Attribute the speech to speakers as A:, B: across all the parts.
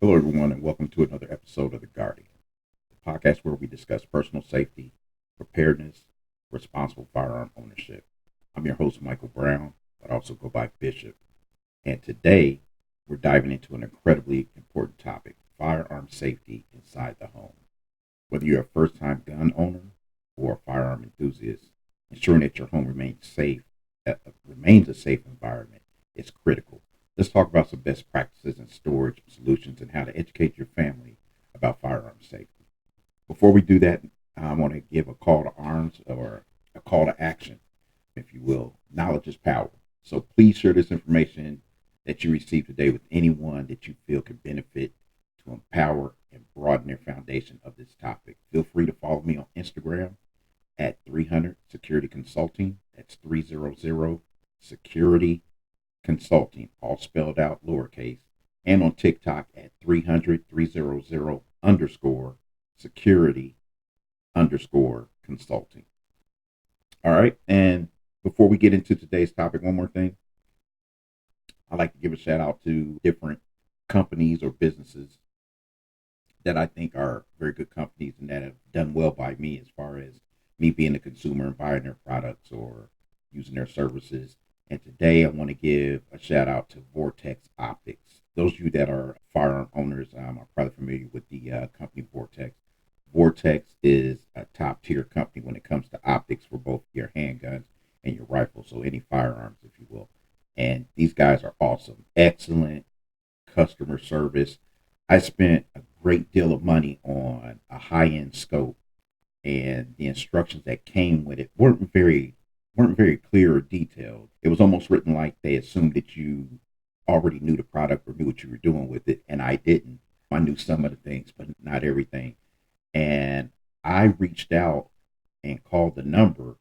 A: Hello, everyone, and welcome to another episode of The Guardian, the podcast where we discuss personal safety, preparedness, responsible firearm ownership. I'm your host, Michael Brown, but I also go by Bishop. And today, we're diving into an incredibly important topic: firearm safety inside the home. Whether you're a first time gun owner or a firearm enthusiast, ensuring that your home remains a safe environment is critical. Let's talk about some best practices and storage solutions and how to educate your family about firearm safety. Before we do that, I want to give a call to arms, or a call to action, if you will. Knowledge is power. So please share this information that you received today with anyone that you feel could benefit to empower and broaden their foundation of this topic. Feel free to follow me on Instagram at 300 Security Consulting. That's 300 Security Consulting, all spelled out lowercase, and on TikTok at 300 underscore security underscore consulting. All right. And before we get into today's topic, one more thing. I'd like to give a shout out to different companies or businesses that I think are very good companies and that have done well by me as far as me being a consumer and buying their products or using their services. And today I want to give a shout out to Vortex Optics. Those of you that are firearm owners are probably familiar with the company Vortex. Vortex is a top tier company when it comes to optics for both your handguns and your rifles, so any firearms, if you will. And these guys are awesome. Excellent customer service. I spent a great deal of money on a high end scope, and the instructions that came with it weren't very clear or detailed. It was almost written like they assumed that you already knew the product or knew what you were doing with it, and I didn't. I knew some of the things, but not everything. And I reached out and called the number,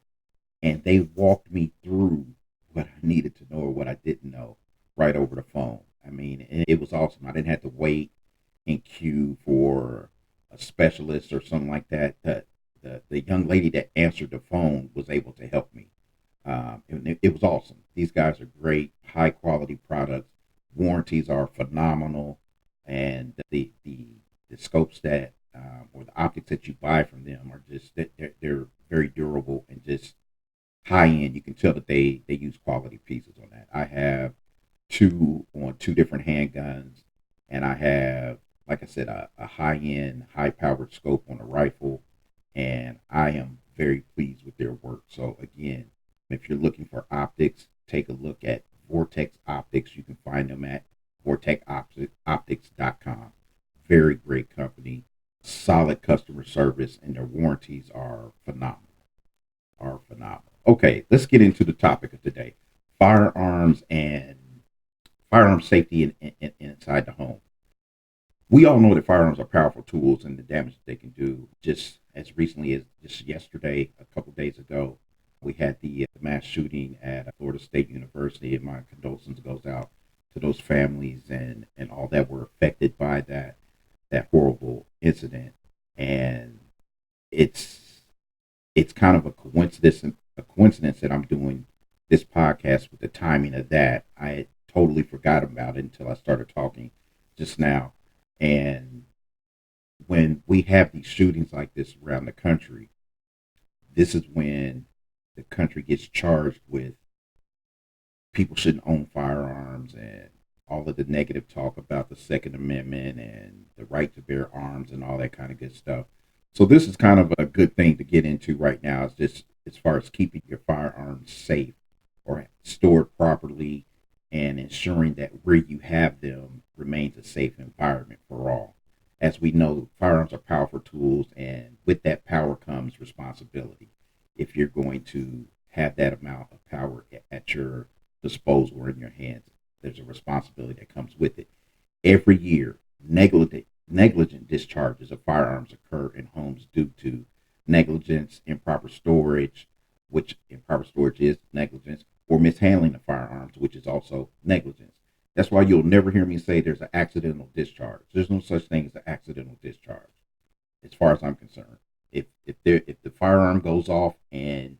A: and they walked me through what I needed to know or what I didn't know right over the phone. I mean, it was awesome. I didn't have to wait in queue for a specialist or something like that. The young lady that answered the phone was able to help me. It was awesome. These guys are great, high quality products. Warranties are phenomenal, and the scopes that or the optics that you buy from them are just they're very durable and just high end. You can tell that they use quality pieces on that. I have two on two different handguns, and I have, like I said, a high end, high powered scope on a rifle, and I am very pleased with their work. So again, if you're looking for optics, take a look at Vortex Optics. You can find them at vortexoptics.com. Very great company, solid customer service, and their warranties are phenomenal. Are phenomenal. Okay, let's get into the topic of today: firearms and firearm safety inside the home. We all know that firearms are powerful tools and the damage that they can do. Just as recently as just yesterday, a couple of days ago, we had the mass shooting at Florida State University, and my condolences goes out to those families and all that were affected by that horrible incident. And it's it's kind of a coincidence that I'm doing this podcast with the timing of that. I had totally forgot about it until I started talking just now. And when we have these shootings like this around the country, this is when the country gets charged with people shouldn't own firearms and all of the negative talk about the Second Amendment and the right to bear arms and all that kind of good stuff. So this is kind of a good thing to get into right now. Is just as far as keeping your firearms safe or stored properly and ensuring that where you have them remains a safe environment for all. As we know, firearms are powerful tools, and with that power comes responsibility. If you're going to have that amount of power at your disposal or in your hands, there's a responsibility that comes with it. Every year, negligent discharges of firearms occur in homes due to negligence, improper storage, which improper storage is negligence, or mishandling of firearms, which is also negligence. That's why you'll never hear me say there's an accidental discharge. There's no such thing as an accidental discharge, as far as I'm concerned. If the firearm goes off and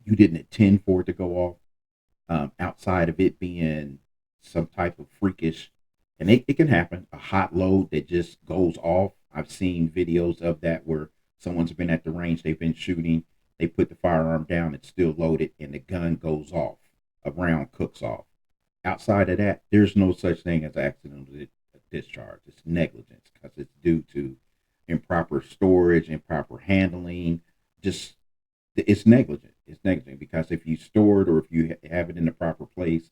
A: you didn't intend for it to go off, outside of it being some type of freakish And it can happen. A hot load that just goes off. I've seen videos of that where someone's been at the range, they've been shooting, they put the firearm down, it's still loaded, and the gun goes off. A round cooks off. Outside of that, there's no such thing as accidental discharge. It's negligence because it's due to improper storage, improper handling. Just it's negligent. It's negligent because if you store it or if you have it in the proper place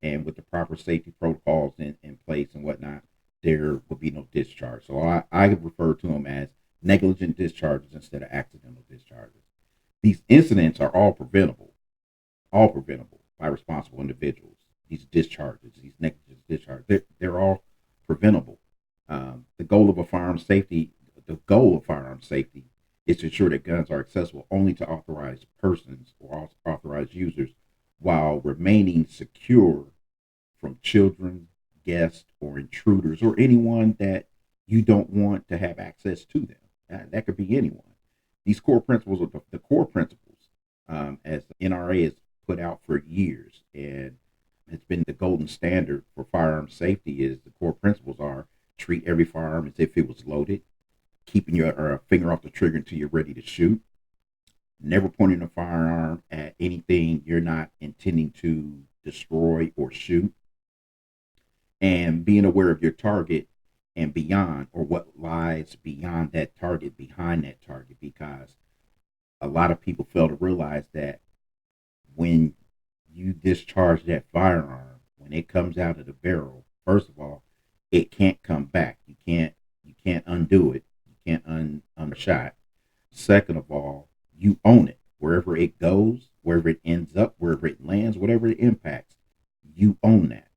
A: and with the proper safety protocols in place and whatnot, there will be no discharge. So I refer to them as negligent discharges instead of accidental discharges. These incidents are all preventable by responsible individuals. These discharges, these negligent discharges, they're all preventable. The goal of firearm safety is to ensure that guns are accessible only to authorized persons or authorized users while remaining secure from children, guests, or intruders, or anyone that you don't want to have access to them. That could be anyone. These core principles are the core principles as the NRA has put out for years, and it's been the golden standard for firearm safety. Is the core principles are treat every firearm as if it was loaded, keeping your finger off the trigger until you're ready to shoot, never pointing a firearm at anything you're not intending to destroy or shoot, and being aware of your target and beyond, or what lies beyond that target, behind that target, because a lot of people fail to realize that when you discharge that firearm, when it comes out of the barrel, first of all, it can't come back. You can't undo it. You can't unshot. Second of all, you own it. Wherever it goes, wherever it ends up, wherever it lands, whatever it impacts, you own that.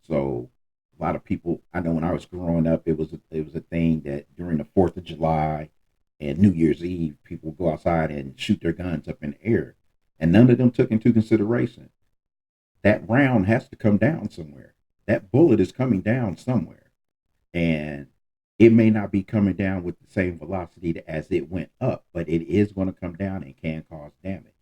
A: So a lot of people, I know when I was growing up, it was a thing that during the 4th of July and New Year's Eve, people would go outside and shoot their guns up in the air, and none of them took into consideration that round has to come down somewhere. That bullet is coming down somewhere, and it may not be coming down with the same velocity as it went up, but it is going to come down and can cause damage.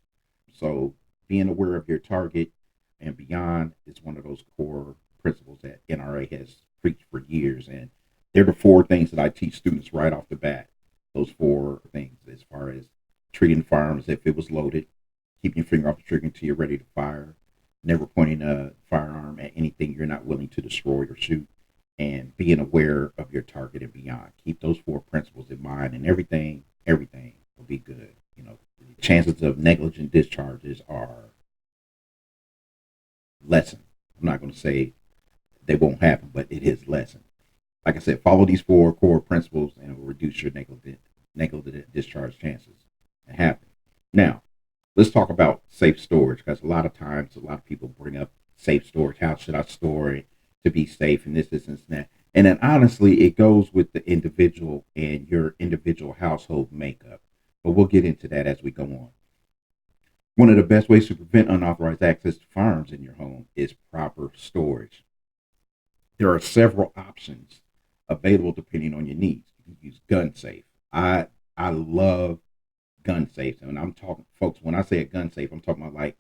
A: So being aware of your target and beyond is one of those core principles that NRA has preached for years. And they're the four things that I teach students right off the bat. Those four things, as far as treating firearms as if it was loaded, keeping your finger off the trigger until you're ready to fire, never pointing a firearm at anything you're not willing to destroy or shoot, and being aware of your target and beyond. Keep those four principles in mind, and everything will be good. The chances of negligent discharges are lessened. I'm not going to say they won't happen, but it is lessened. Like I said, follow these four core principles, and it will reduce your negligent discharge chances and happen. Now, let's talk about safe storage, because a lot of times, a lot of people bring up safe storage. How should I store it to be safe, and this, and that. And then honestly, it goes with the individual and your individual household makeup. But we'll get into that as we go on. One of the best ways to prevent unauthorized access to firearms in your home is proper storage. There are several options available depending on your needs. You can use gun safe. I love gun safes, and I'm talking, folks. When I say a gun safe, I'm talking about like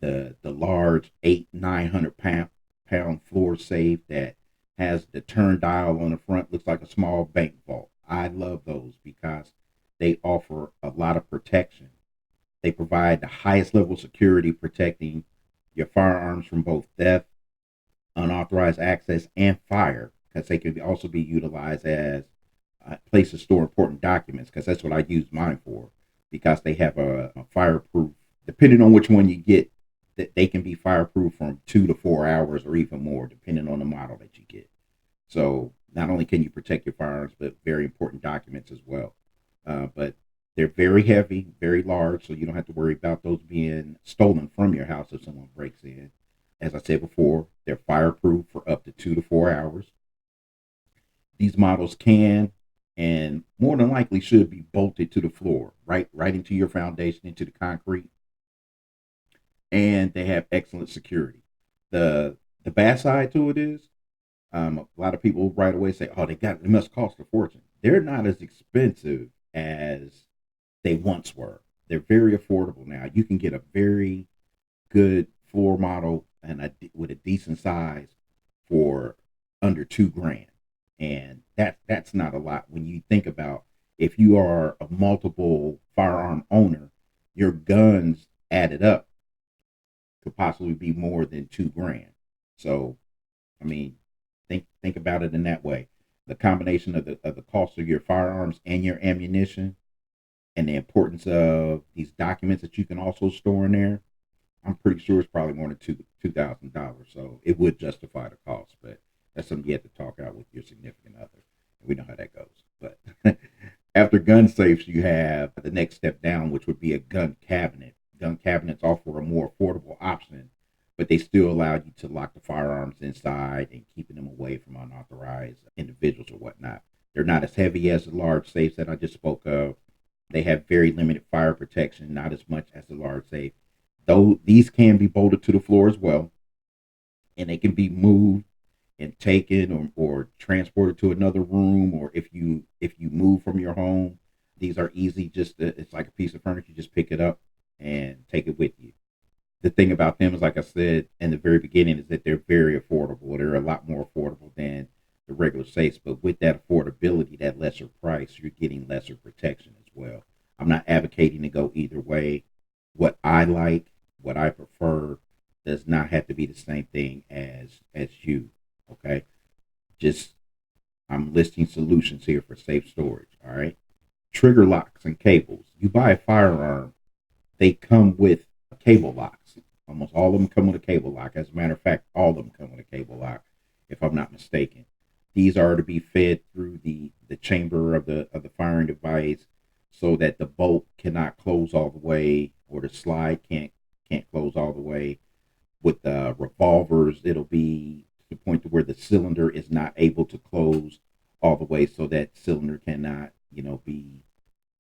A: the large 800-900 pound floor safe that has the turn dial on the front, looks like a small bank vault. I love those because they offer a lot of protection. They provide the highest level of security, protecting your firearms from both theft, unauthorized access, and fire, because they can also be utilized as a place to store important documents, because that's what I use mine for, because they have a fireproof, depending on which one you get, that they can be fireproof from 2 to 4 hours or even more, depending on the model that you get. So not only can you protect your firearms, but very important documents as well. But they're very heavy, very large, so you don't have to worry about those being stolen from your house if someone breaks in. As I said before, they're fireproof for up to 2 to 4 hours. These models can and more than likely should be bolted to the floor, right into your foundation, into the concrete, and they have excellent security. The bad side to it is, a lot of people right away say, "Oh, they must cost a fortune." They're not as expensive as they once were. They're very affordable now. You can get a very good floor model and with a decent size for under 2 grand. And that's not a lot when you think about if you are a multiple firearm owner, your guns added up could possibly be more than 2 grand. So I mean, think about it in that way. The combination of the cost of your firearms and your ammunition, and the importance of these documents that you can also store in there. I'm pretty sure it's probably more than $2,000. So it would justify the cost, but that's something you have to talk out with your significant other. We know how that goes. But after gun safes, you have the next step down, which would be a gun cabinet. Gun cabinets offer a more affordable option, but they still allow you to lock the firearms inside and keeping them away from unauthorized individuals or whatnot. They're not as heavy as the large safes that I just spoke of. They have very limited fire protection, not as much as the large safe. Though these can be bolted to the floor as well, and they can be moved and taken or transported to another room, or if you move from your home, these are easy. Just it's like a piece of furniture. You just pick it up and take it with you. The thing about them is, like I said in the very beginning, is that they're very affordable. They're a lot more affordable than the regular safes, but with that affordability, that lesser price, you're getting lesser protection as well. I'm not advocating to go either way. What I like, what I prefer, does not have to be the same thing as you. Okay, just I'm listing solutions here for safe storage. All right, trigger locks and cables. You buy a firearm, they come with cable locks. Almost all of them come with a cable lock. As a matter of fact, all of them come with a cable lock, if I'm not mistaken. These are to be fed through the chamber of the firing device, so that the bolt cannot close all the way, or the slide can't close all the way. With the revolvers, it'll be to the point to where the cylinder is not able to close all the way, so that cylinder cannot, be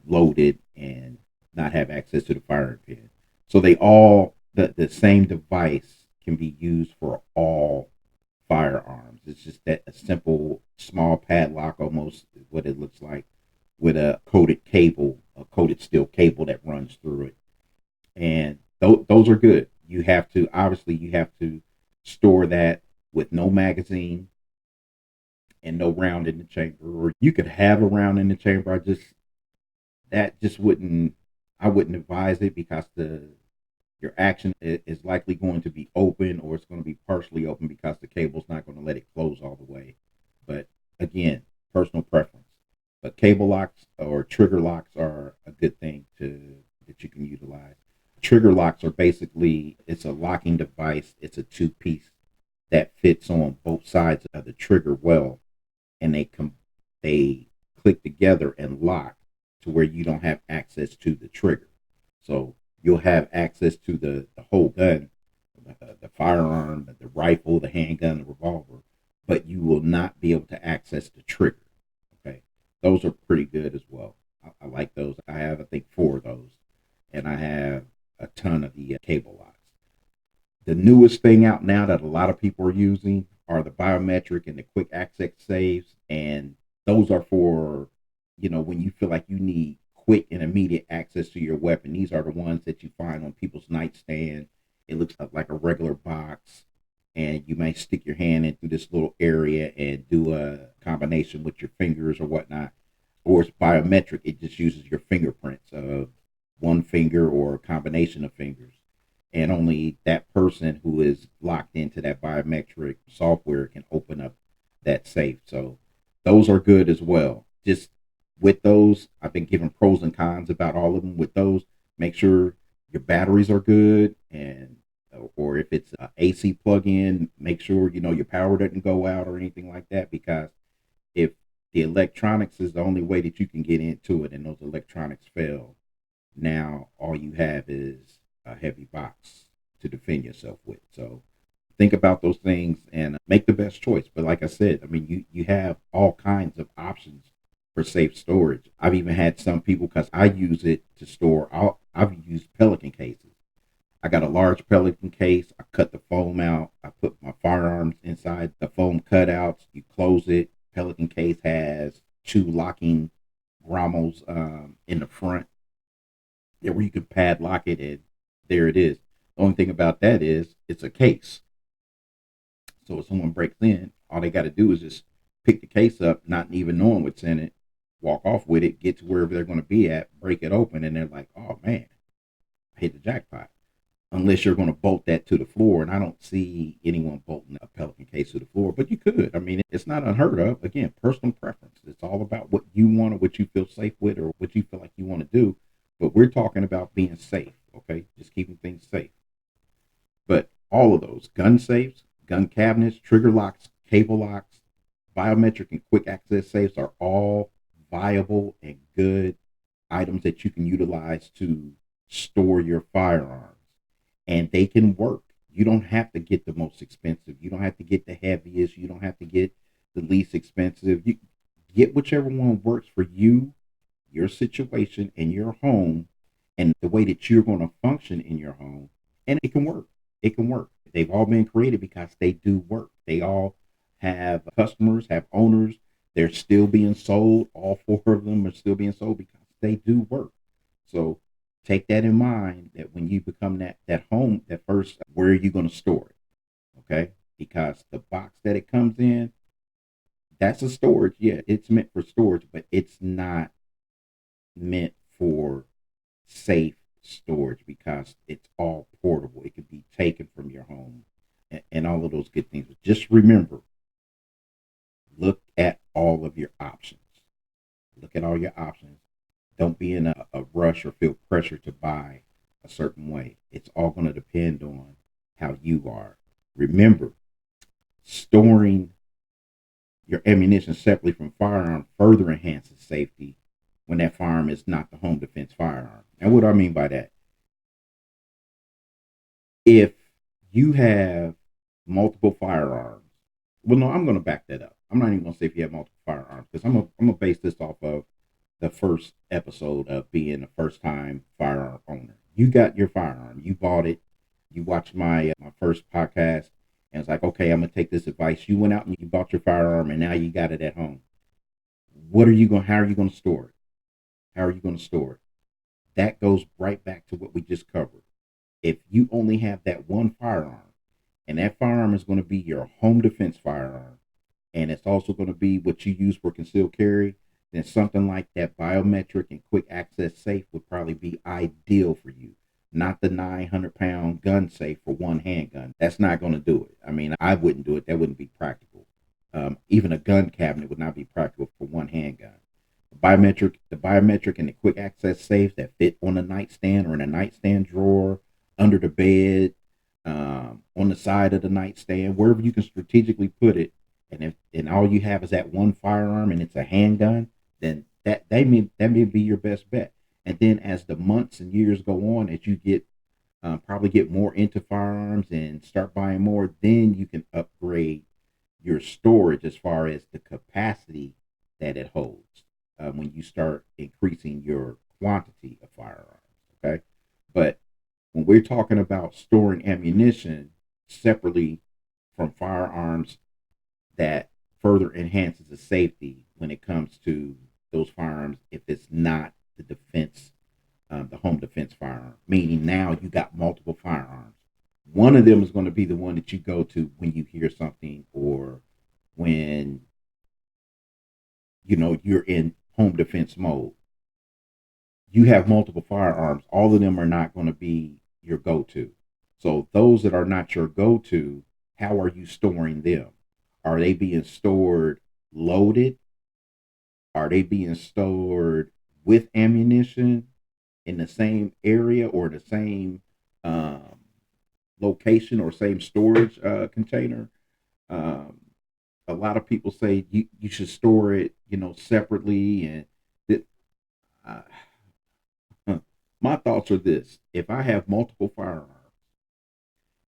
A: loaded and not have access to the firing pin. So they all the same device can be used for all firearms. It's just that a simple small padlock, almost what it looks like, with a coated cable, a coated steel cable that runs through it. And those are good. You have to store that with no magazine and no round in the chamber, or you could have a round in the chamber. That just wouldn't I wouldn't advise it, because the your action is likely going to be open, or it's going to be partially open, because the cable's not going to let it close all the way. But again, personal preference. But cable locks or trigger locks are a good thing to that you can utilize. Trigger locks are basically, it's a locking device. It's a two-piece that fits on both sides of the trigger well, and they click together and lock to where you don't have access to the trigger. So you'll have access to the whole gun, the firearm, the rifle, the handgun, the revolver, but you will not be able to access the trigger. Okay, those are pretty good as well. I like those. I have, I think, four of those, and I have a ton of the cable locks. The newest thing out now that a lot of people are using are the biometric and the quick access saves, and those are for, when you feel like you need quick and immediate access to your weapon. These are the ones that you find on people's nightstand. It looks like a regular box, and you may stick your hand into this little area and do a combination with your fingers or whatnot. Or it's biometric. It just uses your fingerprints of one finger or a combination of fingers, and only that person who is locked into that biometric software can open up that safe. So those are good as well. Just with those, I've been given pros and cons about all of them. With those, make sure your batteries are good, and or if it's a AC plug-in, make sure your power doesn't go out or anything like that. Because if the electronics is the only way that you can get into it, and those electronics fail, now all you have is a heavy box to defend yourself with. So think about those things and make the best choice. But like I said, I mean, you have all kinds of options for safe storage. I've even had some people, because I use it to store. I've used Pelican cases. I got a large Pelican case. I cut the foam out. I put my firearms inside the foam cutouts. You close it. Pelican case has two locking grommels in the front, yeah, where you can padlock it, and there it is. The only thing about that is it's a case. So if someone breaks in, All they got to do is just pick the case up, not even knowing what's in it, walk off with it, get to wherever they're going to be at, break it open, and they're like, "Oh man, I hit the jackpot." Unless you're going to bolt that to the floor, and I don't see anyone bolting a Pelican case to the floor, but you could. I mean, it's not unheard of. Again, personal preference. It's all about what you want or what you feel safe with or what you feel like you want to do. But we're talking about being safe, okay? Just keeping things safe. But all of those gun safes, gun cabinets, trigger locks, cable locks, biometric and quick access safes are all viable and good items that you can utilize to store your firearms. And they can work. You don't have to get the most expensive. You don't have to get the heaviest. You don't have to get the least expensive. You get whichever one works for you, your situation, and your home, and the way that you're going to function in your home. And it can work. It can work. They've all been created because they do work. They all have customers, have owners. They're still being sold. All four of them are still being sold because they do work. So take that in mind that when you become that home, that first, where are you going to store it? Okay, because the box that it comes in, that's a storage. Yeah, it's meant for storage, but it's not meant for safe storage because it's all portable. It can be taken from your home and all of those good things. But just remember, look at all of your options. Look at all your options. Don't be in a rush or feel pressure to buy a certain way. It's all going to depend on how you are. Remember, storing your ammunition separately from firearm further enhances safety when that firearm is not the home defense firearm. And what do I mean by that? If you have multiple firearms, well, no, I'm going to back that up. I'm not even going to say if you have multiple firearms because I'm gonna base this off of the first episode of being a first time firearm owner. You got your firearm, you bought it, you watched my first podcast, and it's like, okay, I'm gonna take this advice. You went out and you bought your firearm, and now you got it at home. What are you going? How are you going to store it? How are you going to store it? That goes right back to what we just covered. If you only have that one firearm, and that firearm is going to be your home defense firearm, and it's also going to be what you use for concealed carry, then something like that biometric and quick access safe would probably be ideal for you. Not the 900-pound gun safe for one handgun. That's not going to do it. I mean, I wouldn't do it. That wouldn't be practical. Even a gun cabinet would not be practical for one handgun. The biometric and the quick access safes that fit on a nightstand or in a nightstand drawer, under the bed, on the side of the nightstand, wherever you can strategically put it. And all you have is that one firearm and it's a handgun, then that may be your best bet. And then as the months and years go on, as you get probably get more into firearms and start buying more, then you can upgrade your storage as far as the capacity that it holds when you start increasing your quantity of firearms. Okay, but when we're talking about storing ammunition separately from firearms, that further enhances the safety when it comes to those firearms if it's not the defense, the home defense firearm. Meaning now you got multiple firearms. One of them is going to be the one that you go to when you hear something or when you're in home defense mode. You have multiple firearms. All of them are not going to be your go-to. So those that are not your go-to, how are you storing them? Are they being stored loaded? Are they being stored with ammunition in the same area or the same location or same storage container? Um, a lot of people say you should store it, separately. And that, my thoughts are this: if I have multiple firearms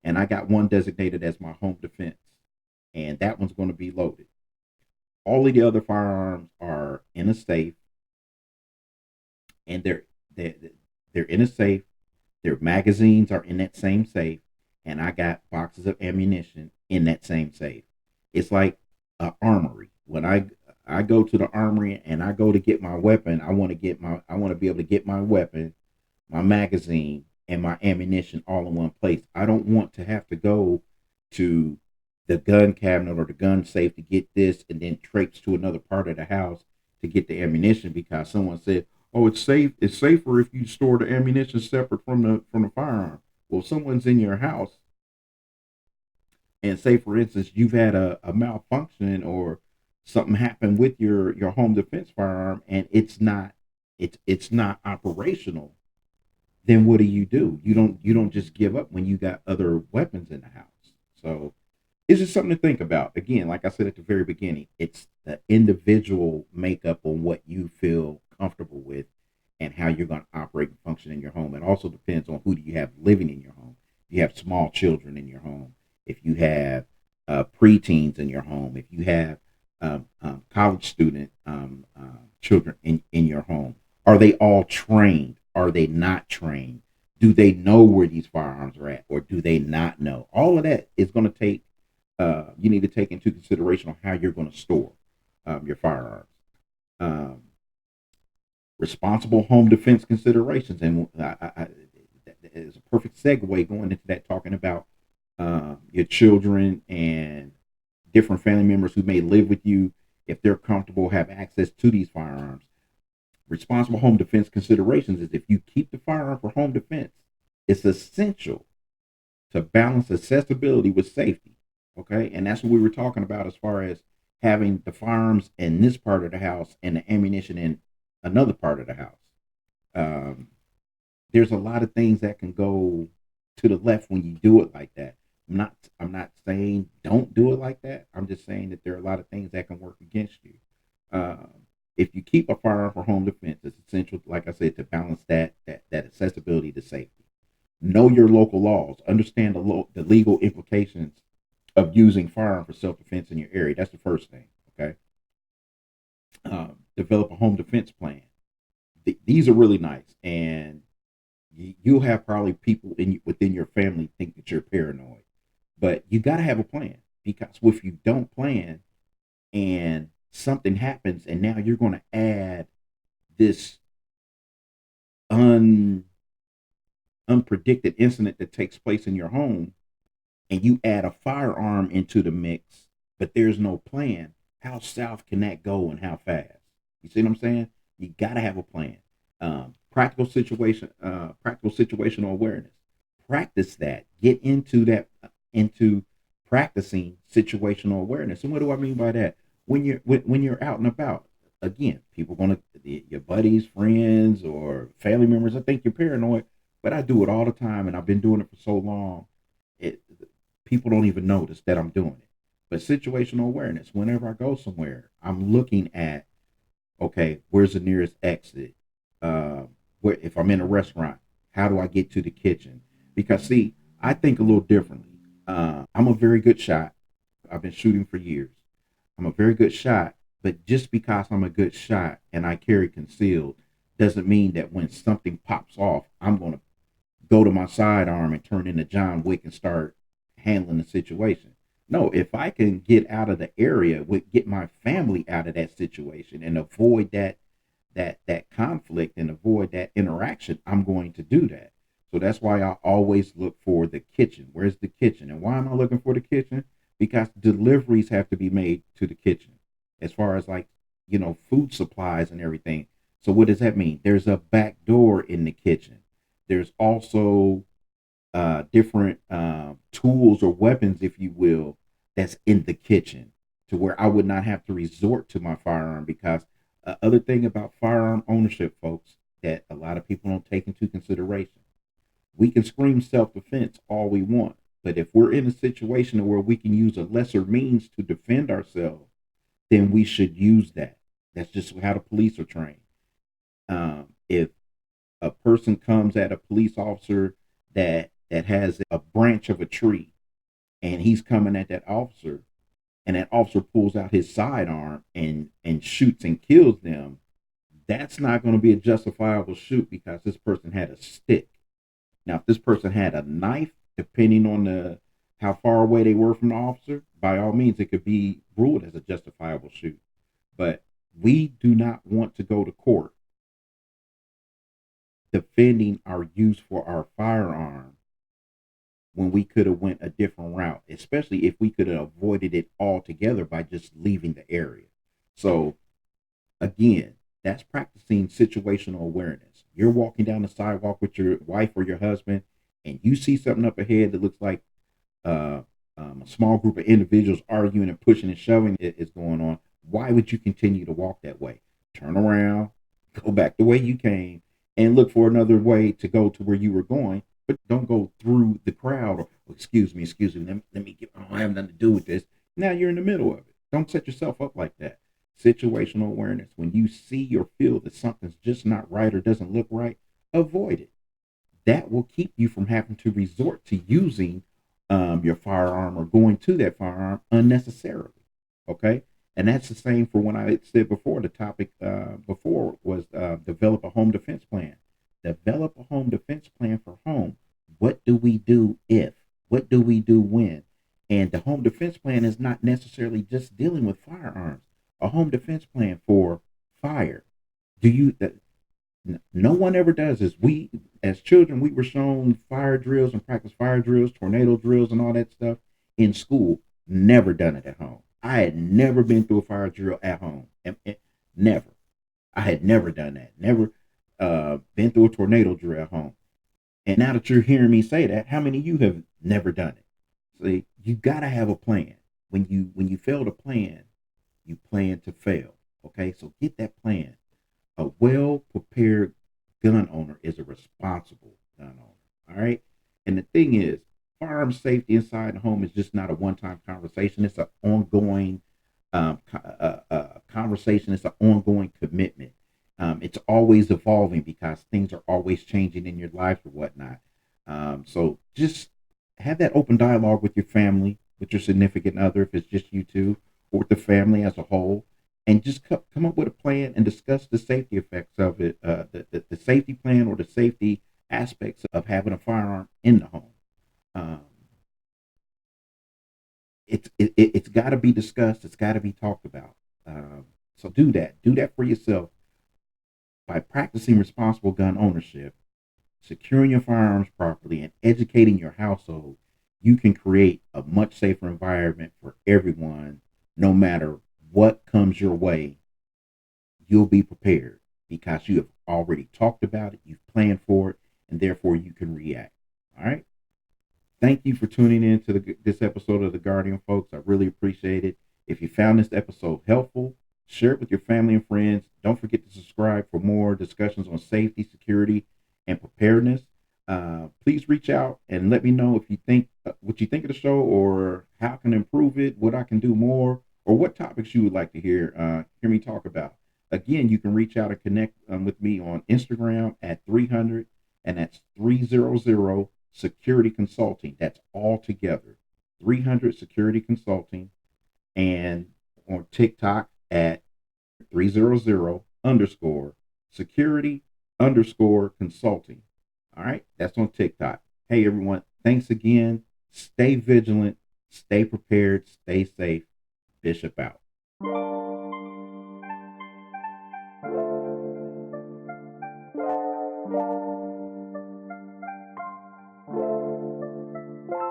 A: and I got one designated as my home defense, and that one's going to be loaded, all of the other firearms are in a safe, and they're they're in a safe. Their magazines are in that same safe, and I got boxes of ammunition in that same safe. It's like an armory. When I go to the armory and I go to get my weapon, I want to be able to get my weapon, my magazine, and my ammunition all in one place. I don't want to have to go to the gun cabinet or the gun safe to get this, and then traipse to another part of the house to get the ammunition because someone said, "Oh, it's safe. It's safer if you store the ammunition separate from the firearm." Well, if someone's in your house, and say, for instance, you've had a malfunction or something happened with your home defense firearm, and it's not operational, then what do? You don't just give up when you got other weapons in the house. So it's just something to think about. Again, like I said at the very beginning, it's the individual makeup on what you feel comfortable with and how you're going to operate and function in your home. It also depends on who do you have living in your home. If you have small children in your home, if you have preteens in your home, if you have college student children in your home, are they all trained? Are they not trained? Do they know where these firearms are at, or do they not know? All of that is going to take you need to take into consideration on how you're going to store your firearms. Um, Responsible home defense considerations, and that is a perfect segue going into that, talking about your children and different family members who may live with you, if they're comfortable, have access to these firearms. Responsible home defense considerations is if you keep the firearm for home defense, it's essential to balance accessibility with safety. Okay. And that's what we were talking about as far as having the firearms in this part of the house and the ammunition in another part of the house. Um, there's a lot of things that can go to the left when you do it like that. I'm not saying don't do it like that. I'm just saying that there are a lot of things that can work against you. Um, if you keep a firearm for home defense, it's essential, like I said, to balance that accessibility to safety. Know your local laws. Understand the legal implications of using firearm for self defense in your area. That's the first thing. Okay. Develop a home defense plan. These are really nice, and you'll have probably people within your family think that you're paranoid, but you got to have a plan, because if you don't plan and something happens, and now you're going to add this un unpredicted incident that takes place in your home, and you add a firearm into the mix, but there's no plan, how south can that go and how fast? You see what I'm saying? You got to have a plan. Practical situational awareness. Practice that. Get into that, into practicing situational awareness. And what do I mean by that? When you're out and about, again, people going to your buddies, friends, or family members. I think you're paranoid, but I do it all the time, and I've been doing it for so long. It People don't even notice that I'm doing it. But situational awareness. Whenever I go somewhere, I'm looking at, okay, where's the nearest exit? Uh, where if I'm in a restaurant, how do I get to the kitchen? Because see, I think a little differently. I'm a very good shot. I've been shooting for years. I'm a very good shot, but just because I'm a good shot and I carry concealed doesn't mean that when something pops off, I'm going to go to my sidearm and turn into John Wick and start handling the situation. No, if I can get out of the area, get my family out of that situation and avoid that conflict and avoid that interaction, I'm going to do that. So that's why I always look for the kitchen. Where's the kitchen? And why am I looking for the kitchen? Because deliveries have to be made to the kitchen, as far as like, food supplies and everything. So what does that mean? There's a back door in the kitchen. There's also different tools or weapons, if you will, that's in the kitchen, to where I would not have to resort to my firearm. Because other thing about firearm ownership, folks, that a lot of people don't take into consideration, we can scream self-defense all we want, but if we're in a situation where we can use a lesser means to defend ourselves, then we should use that. That's just how the police are trained. If a person comes at a police officer that has a branch of a tree, and he's coming at that officer, and that officer pulls out his sidearm and shoots and kills them, that's not going to be a justifiable shoot because this person had a stick. Now, if this person had a knife, depending on the how far away they were from the officer, by all means, it could be ruled as a justifiable shoot. But we do not want to go to court defending our use for our firearm when we could have went a different route, especially if we could have avoided it altogether by just leaving the area. So again, that's practicing situational awareness. You're walking down the sidewalk with your wife or your husband, and you see something up ahead that looks like uh, a small group of individuals arguing and pushing and shoving is going on. Why would you continue to walk that way? Turn around, go back the way you came, and look for another way to go to where you were going. But don't go through the crowd or, oh, excuse me, let me get, oh, I have nothing to do with this. Now you're in the middle of it. Don't set yourself up like that. Situational awareness. When you see or feel that something's just not right or doesn't look right, avoid it. That will keep you from having to resort to using your firearm or going to that firearm unnecessarily. Okay. And that's the same for when I said before, the topic before was develop a home defense plan. Develop a home defense plan for home. What do we do if? What do we do when? And the home defense plan is not necessarily just dealing with firearms. A home defense plan for fire. Do you that no one ever does this. We, as children, we were shown fire drills and practice fire drills, tornado drills, and all that stuff in school. Never done it at home. I had never been through a fire drill at home. Never. I had never done that. Never been through a tornado drill at home. And now that you're hearing me say that, how many of you have never done it? See, you gotta have a plan. When you fail to plan, you plan to fail. Okay, so get that plan. A well prepared gun owner is a responsible gun owner. All right. And the thing is, firearm safety inside the home is just not a one time conversation. It's an ongoing conversation. It's an ongoing commitment. It's always evolving because things are always changing in your life or whatnot. So just have that open dialogue with your family, with your significant other, if it's just you two, or with the family as a whole, and just come up with a plan and discuss the safety effects of it, the safety plan or the safety aspects of having a firearm in the home. Um, it's got to be discussed. It's got to be talked about. So do that. Do that for yourself by practicing responsible gun ownership, securing your firearms properly, and educating your household. You can create a much safer environment for everyone, no matter what comes your way. You'll be prepared because you have already talked about it, you've planned for it, and therefore you can react. All right. Thank you for tuning in to this episode of The Guardian, folks. I really appreciate it. If you found this episode helpful, share it with your family and friends. Don't forget to subscribe for more discussions on safety, security, and preparedness. Please reach out and let me know if you think what you think of the show, or how I can improve it, what I can do more, or what topics you would like to hear me talk about. Again, you can reach out and connect with me on Instagram at 300, and that's 300 Security Consulting. That's all together. 300 Security Consulting, and on TikTok at 300 underscore security underscore consulting. All right, that's on TikTok. Hey, everyone, thanks again. Stay vigilant, stay prepared, stay safe. Bishop out.